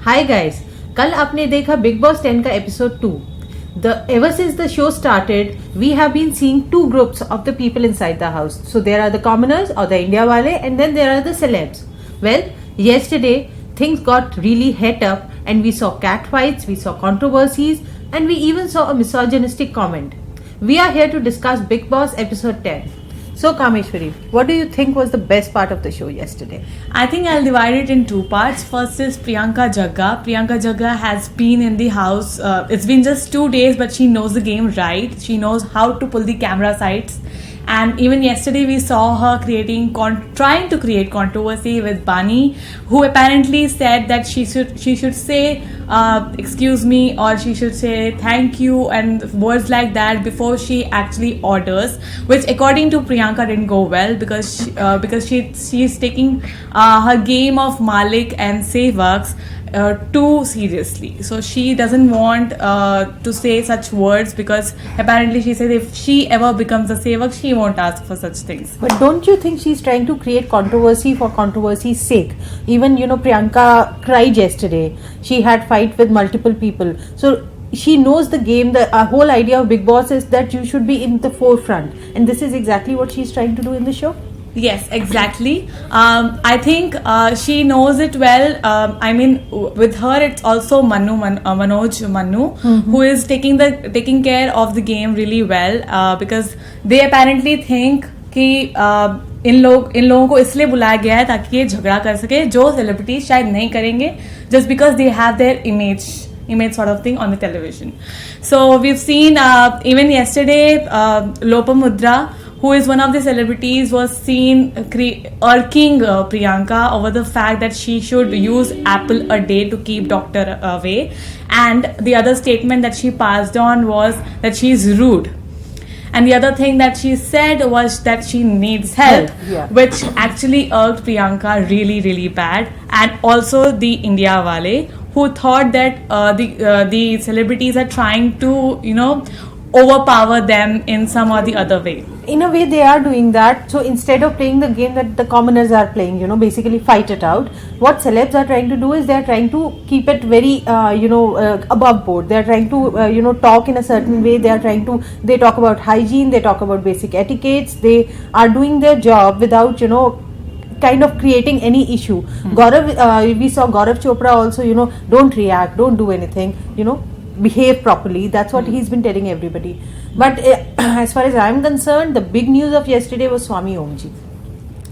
Hi guys, कल आपने देखा Big Boss 10 का episode 2. Ever since the show started, we have been seeing two groups of the people inside the house. So there are the commoners or the India wale, and then there are the celebs. Well, yesterday things got really het up, and we saw cat fights, we saw controversies, and we even saw a misogynistic comment. We are here to discuss Big Boss episode 10. So Kameshwari, what do you think was the best part of the show yesterday? I think I'll divide it in two parts. First is Priyanka Jagga. Priyanka Jagga has been in the house. It's been just 2 days, but she knows the game right. She knows how to pull the camera sides. And even yesterday we saw her trying to create controversy with Bani, who apparently said that she should say excuse me, or she should say thank you and words like that before she actually orders, which according to Priyanka didn't go well because she's taking her game of Malik and Sevaks too seriously. So she doesn't want to say such words because apparently she said if she ever becomes a Sevak, she won't ask for such things. But don't you think she's trying to create controversy for controversy's sake? Even, Priyanka cried yesterday. She had fight with multiple people. So she knows the game. The whole idea of Big Boss is that you should be in the forefront. And this is exactly what she's trying to do in the show. Yes, exactly. I think she knows it well. With her, it's also Manoj Manu, who is taking care of the game really well because they apparently think कि इन लोगों को इसलिए बुलाया गया है ताकि ये झगड़ा कर सके जो सेलिब्रिटीज शायद नहीं करेंगे just because they have their image sort of thing on the television. So we've seen even yesterday Lopamudra, who is one of the celebrities, was seen irking Priyanka over the fact that she should use apple a day to keep doctor away. And the other statement that she passed on was that she is rude. And the other thing that she said was that she needs help, which actually irked Priyanka really, really bad. And also the India wale, who thought that the celebrities are trying to, overpower them in some or the other way. In a way, they are doing that. So instead of playing the game that the commoners are playing, basically fight it out, what celebs are trying to do is they are trying to keep it very, above board. They are trying to, talk in a certain way. They talk about hygiene, they talk about basic etiquettes. They are doing their job without, kind of creating any issue. Gaurav, we saw Gaurav Chopra also, don't react, don't do anything, behave properly. That's what he's been telling everybody. But as far as I'm concerned, the big news of yesterday was Swami Omji.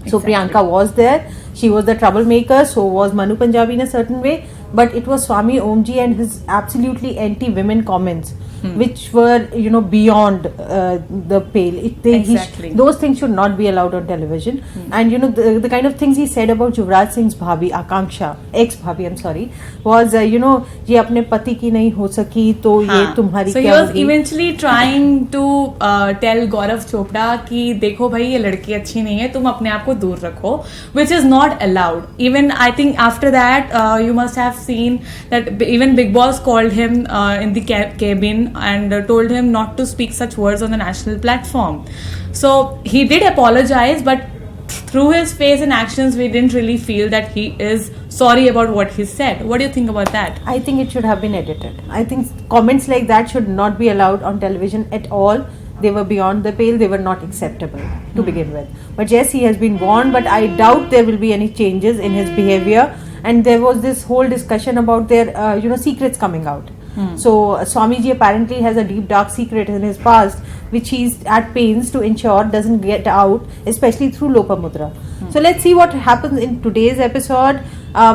So Priyanka was there. She was the troublemaker. So was Manu Punjabi in a certain way. But it was Swami Omji and his absolutely anti-women comments, which were, beyond the pale. Those things should not be allowed on television. And, the kind of things he said about Yuvraj Singh's bhabhi, Akanksha, ex-bhabhi, I'm sorry, was, ye apne pati ki nahi ho saki, to ye tumhari So he was eventually trying to tell Gaurav Chopra ki, dekho bhai, ye ladki achhi nahi hai, tum apne aap ko dur rakho, which is not allowed. Even, I think after that, you must have seen that even Big Boss called him in the cabin and told him not to speak such words on the national platform. So he did apologize, but through his face and actions, we didn't really feel that he is sorry about what he said. What do you think about that? I think it should have been edited. I think comments like that should not be allowed on television at all. They were beyond the pale. They were not acceptable to begin with. But yes, he has been warned, but I doubt there will be any changes in his behavior. And there was this whole discussion about their, secrets coming out. So Swamiji apparently has a deep dark secret in his past, which he's at pains to ensure doesn't get out, especially through Lopamudra. So let's see what happens in today's episode.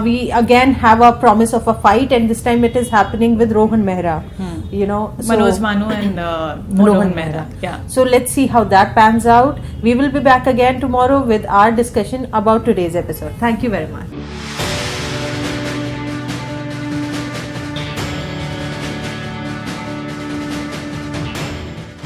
We again have a promise of a fight, and this time it is happening with Rohan Mehra. Manoj Manu and Rohan Mehra. Yeah. So let's see how that pans out. We will be back again tomorrow with our discussion about today's episode. Thank you very much.